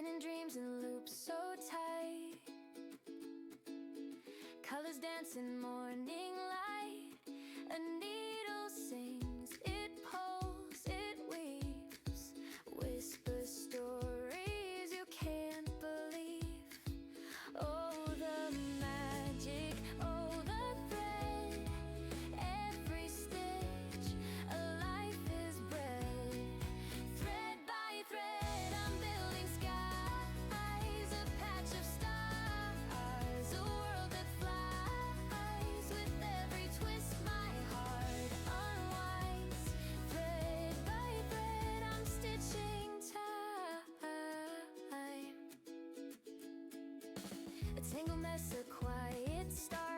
spinning dreams in loops so tight. Colors dance in morning light. A needle sings, it pulls, it weaves, whispers stories you can't believe. Oh, the magic, oh, the thread. Every stitch, a life is bred. Thread by thread, I'm building skies, a patch of stars, a world that flies. With every twist, my heart unwinds. Thread by thread, I'm stitching time. A tangled mess, a quiet start.